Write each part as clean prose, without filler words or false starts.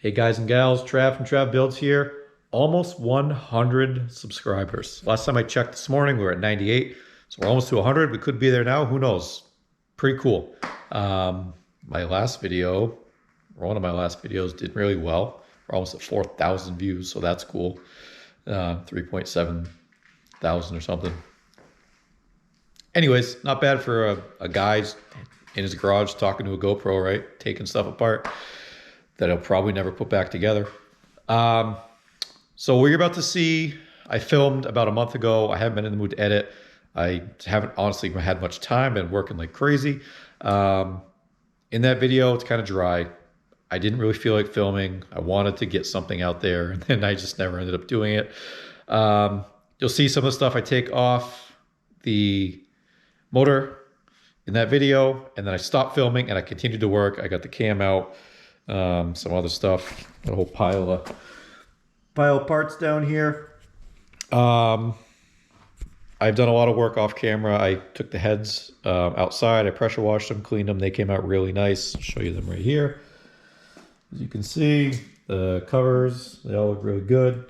Hey guys and gals, Trav from Trav.Builds here. Almost 100 subscribers. Last time I checked this morning, we were at 98. So we're almost to 100. We could be there now. Who knows? Pretty cool. My last video, or one of my last videos, did really well. We're almost at 4,000 views, so that's cool. 3.7 thousand or something. Anyways, not bad for a guy in his garage talking to a GoPro, right? Taking stuff apart that he'll probably never put back together. So what you're about to see, I filmed about a month ago. I haven't been in the mood to edit. I haven't honestly had much time, been working like crazy. In that video, it's kind of dry. I didn't really feel like filming. I wanted to get something out there, and then I just never ended up doing it. You'll see some of the stuff I take off the motor in that video, and then I stopped filming and I continued to work. I got the cam out, some other stuff, a whole pile of parts down here. I've done a lot of work off camera. I took the heads outside, I pressure washed them, cleaned them. They came out really nice. I'll show you them right here. As you can see, the covers, they all look really good.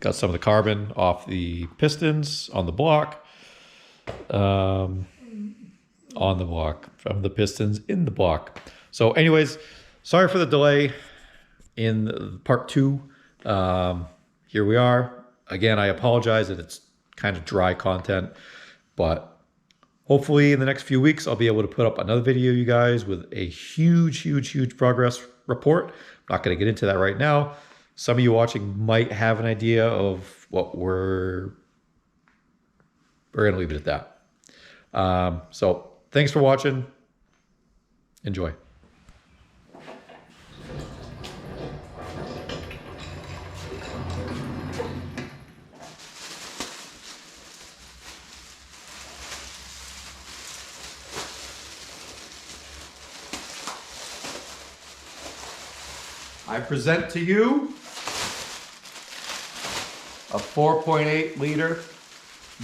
Got some of the carbon off the pistons on the block. On the block, from the pistons in the block. So anyways, sorry for the delay in part 2. Here we are. Again, I apologize that it's kind of dry content, but hopefully in the next few weeks, I'll be able to put up another video, you guys, with a huge progress report. I'm not going to get into that right now. Some of you watching might have an idea of what we're going to leave it at that. So thanks for watching. Enjoy. I present to you a 4.8 liter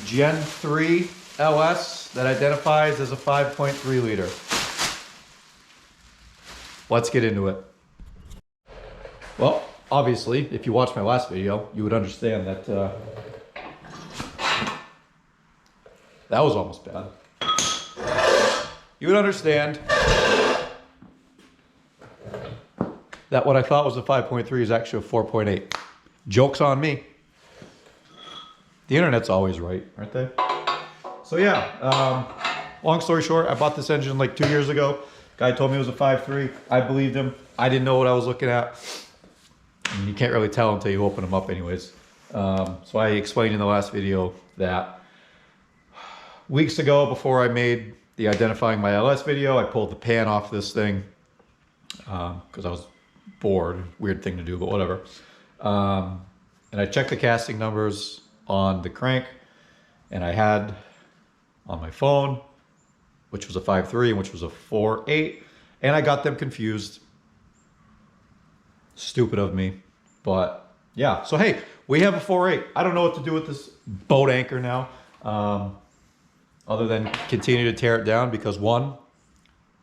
Gen 3 LS that identifies as a 5.3 liter. Let's get into it. Well, obviously, if you watched my last video, you would understand that that was almost bad. You would understand that what I thought was a 5.3 is actually a 4.8. Joke's on me. The internet's always right, aren't they? So yeah, long story short, I bought this engine like 2 years ago. Guy told me it was a 5.3. I believed him. I didn't know what I was looking at. And you can't really tell until you open them up anyways. So I explained in the last video that weeks ago, before I made the identifying my LS video, I pulled the pan off this thing because I was bored. Weird thing to do, but whatever. And I checked the casting numbers on the crank, and I had on my phone, which was a 5.3 and which was a 4.8, and I got them confused. Stupid of me, but yeah. So hey, we have a 4.8. I don't know what to do with this boat anchor now, other than continue to tear it down because one,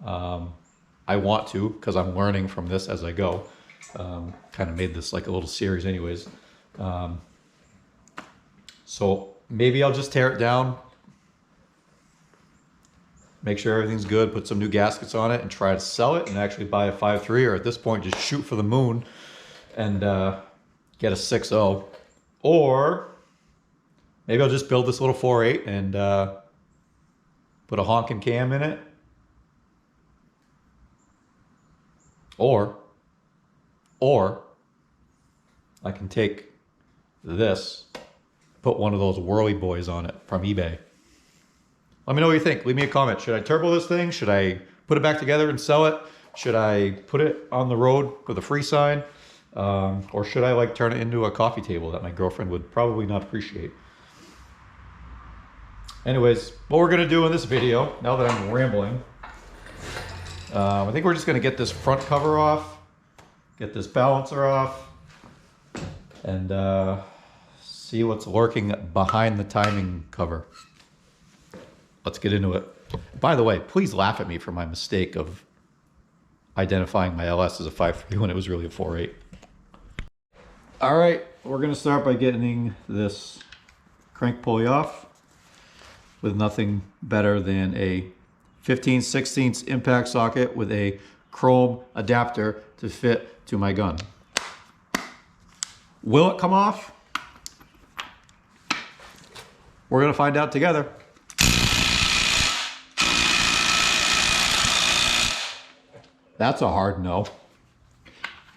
I want to, because I'm learning from this as I go. Kind of made this like a little series anyways. So maybe I'll just tear it down, make sure everything's good, put some new gaskets on it, and try to sell it and actually buy a 5.3, or at this point just shoot for the moon and get a 6.0. Or maybe I'll just build this little 4.8 and put a honking cam in it. Or I can take this, put one of those whirly boys on it from eBay. Let me know what you think. Leave me a comment. Should I turbo this thing? Should I put it back together and sell it? Should I put it on the road with a free sign? Or should I like turn it into a coffee table that my girlfriend would probably not appreciate? Anyways, what we're gonna do in this video, now that I'm rambling, I think we're just gonna get this front cover off, get this balancer off, and see what's lurking behind the timing cover. Let's get into it. By the way, please laugh at me for my mistake of identifying my LS as a 5.3 when it was really a 4.8. All right, we're gonna start by getting this crank pulley off with nothing better than a 15/16 impact socket with a chrome adapter to fit to my gun. Will it come off? We're gonna find out together. That's a hard no.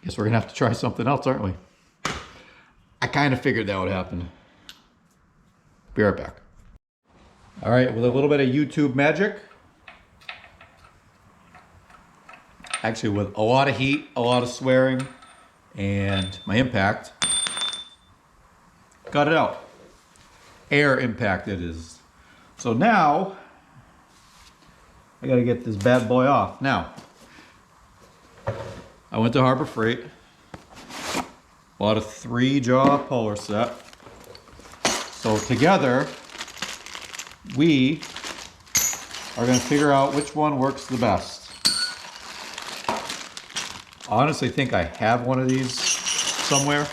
Guess we're gonna have to try something else, aren't we? I kind of figured that would happen. Be right back. All right, with a little bit of YouTube magic. Actually, with a lot of heat, a lot of swearing, and my impact, got it out. Air impact it is. So now, I gotta get this bad boy off. Now, I went to Harbor Freight, bought a 3-jaw puller set. So together, we are gonna figure out which one works the best. I honestly think I have one of these somewhere.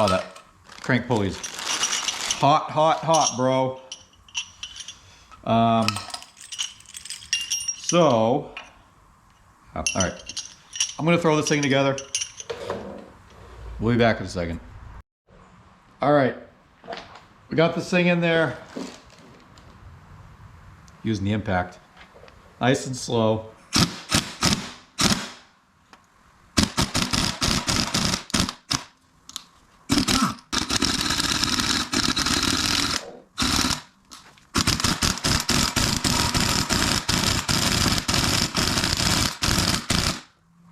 Oh, that crank pulley's hot, hot, hot, bro. All right, I'm gonna throw this thing together. We'll be back in a second. All right, we got this thing in there. Using the impact. Nice and slow.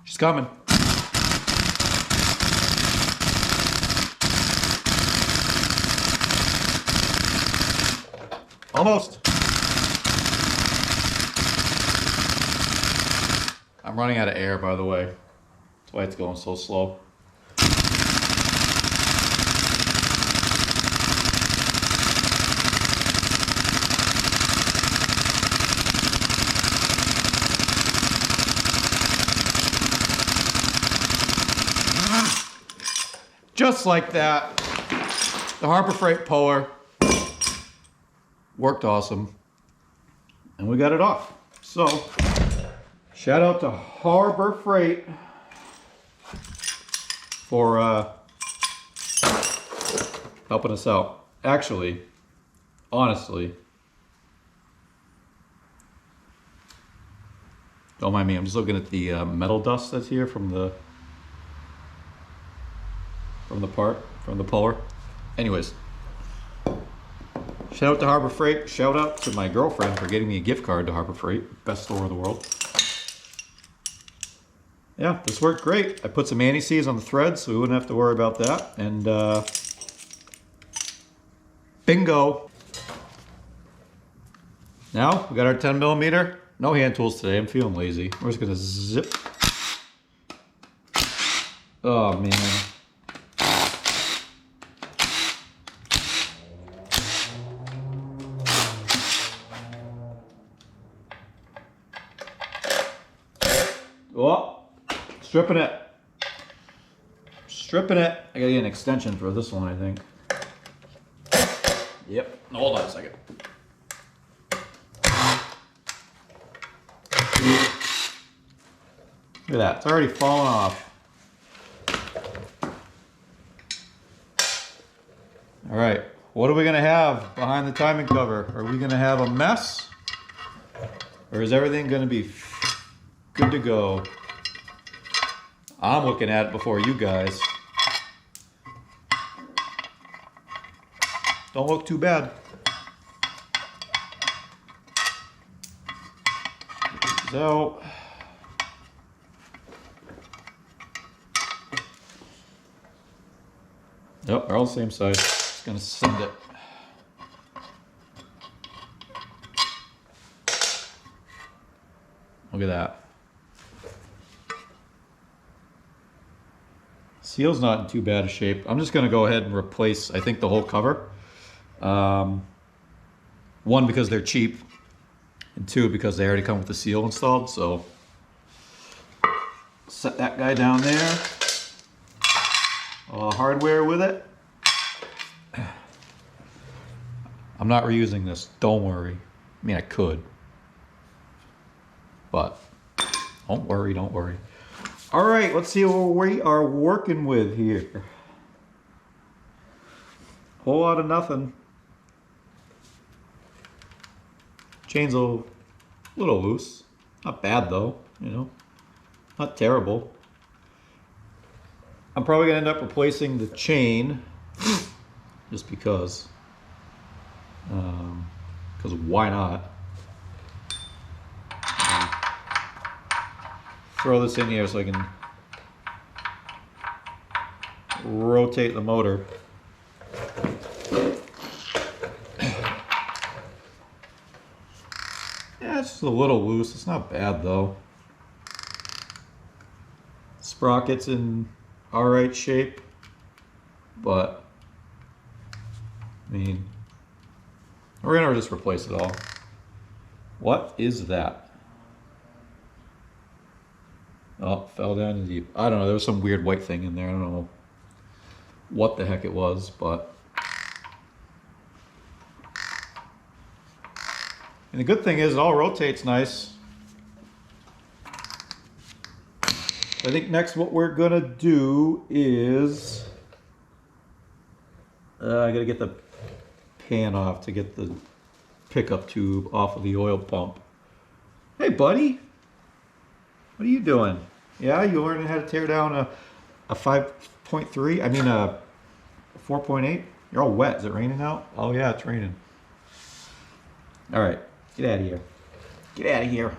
She's coming. Almost. I'm running out of air, by the way. That's why it's going so slow. Just like that, the Harbor Freight puller worked awesome, and we got it off. So, shout out to Harbor Freight for helping us out. Actually, honestly, don't mind me, I'm just looking at the metal dust that's here from the puller. Anyways, shout out to Harbor Freight. Shout out to my girlfriend for getting me a gift card to Harbor Freight, best store in the world. Yeah, this worked great. I put some anti-seize on the threads so we wouldn't have to worry about that. And bingo. Now we got our 10mm. No hand tools today. I'm feeling lazy. We're just gonna zip. Oh man. Oh, stripping it. Stripping it. I gotta get an extension for this one, I think. Yep. Hold on a second. Look at that. It's already fallen off. All right. What are we gonna have behind the timing cover? Are we gonna have a mess? Or is everything gonna be good to go? I'm looking at it before you guys. Don't look too bad. So, yep, they're all the same size. Just gonna send it. Look at that. Seal's not in too bad a shape. I'm just gonna go ahead and replace, I think, the whole cover. One, because they're cheap, and two, because they already come with the seal installed. So set that guy down there. All hardware with it. I'm not reusing this, don't worry. I mean, I could, but don't worry, don't worry. All right, let's see what we are working with here. Whole lot of nothing. Chain's a little loose. Not bad though, you know. Not terrible. I'm probably gonna end up replacing the chain just because why not? Throw this in here so I can rotate the motor. Yeah, it's just a little loose. It's not bad though. Sprocket's in alright shape, but I mean, we're gonna just replace it all. What is that? Oh, fell down in deep. I don't know, there was some weird white thing in there. I don't know what the heck it was, but. And the good thing is it all rotates nice. I think next what we're gonna do is, I gotta get the pan off to get the pickup tube off of the oil pump. Hey buddy, what are you doing? Yeah, you learning how to tear down a 5.3, I mean a 4.8? You're all wet, is it raining out? Oh yeah, it's raining. All right, get out of here. Get out of here.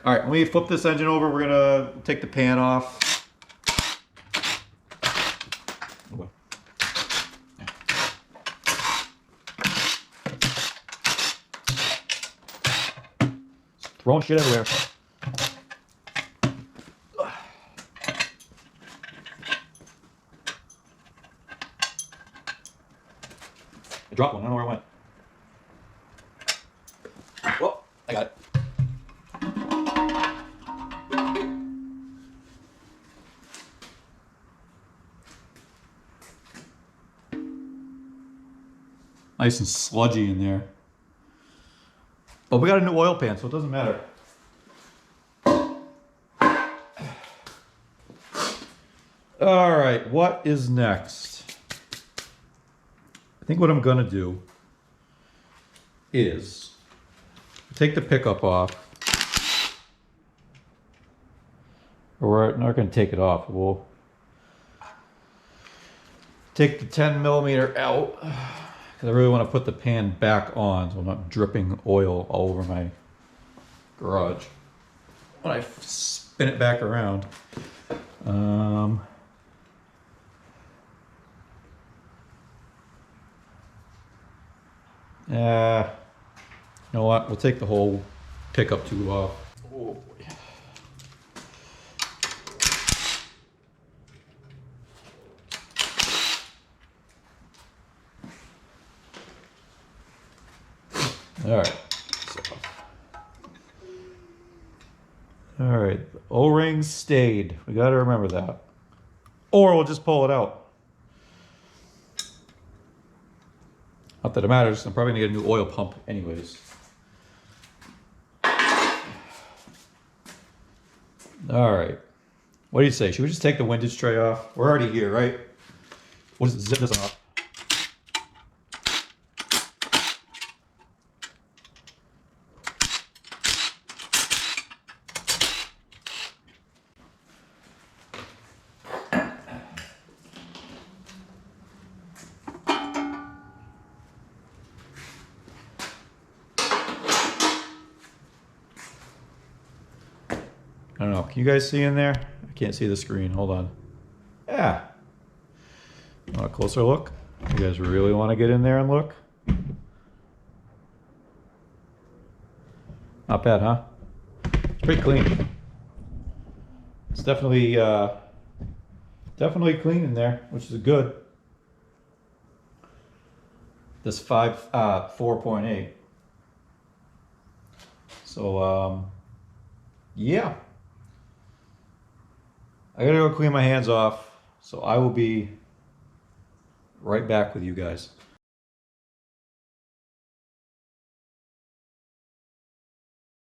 All right, when we flip this engine over, we're gonna take the pan off. Throwing shit everywhere. I dropped one, I don't know where it went. Whoa, I got it. Nice and sludgy in there. But we got a new oil pan, so it doesn't matter. All right, what is next? I think what I'm gonna do is take the pickup off. Or we're not gonna take it off. We'll take the 10mm out. I really want to put the pan back on so I'm not dripping oil all over my garage when I spin it back around. You know what? We'll take the whole pickup tube off. Oh boy. All right. All right. The O-rings stayed. We got to remember that. Or we'll just pull it out. Not that it matters. I'm probably going to get a new oil pump anyways. All right. What do you say? Should we just take the windage tray off? We're already here, right? We'll just zip this off. I don't know, can you guys see in there? I can't see the screen, hold on. Yeah. Want a closer look? You guys really want to get in there and look? Not bad, huh? It's pretty clean. It's definitely clean in there, which is good. this 4.8. So yeah, I gotta go clean my hands off. So I will be right back with you guys.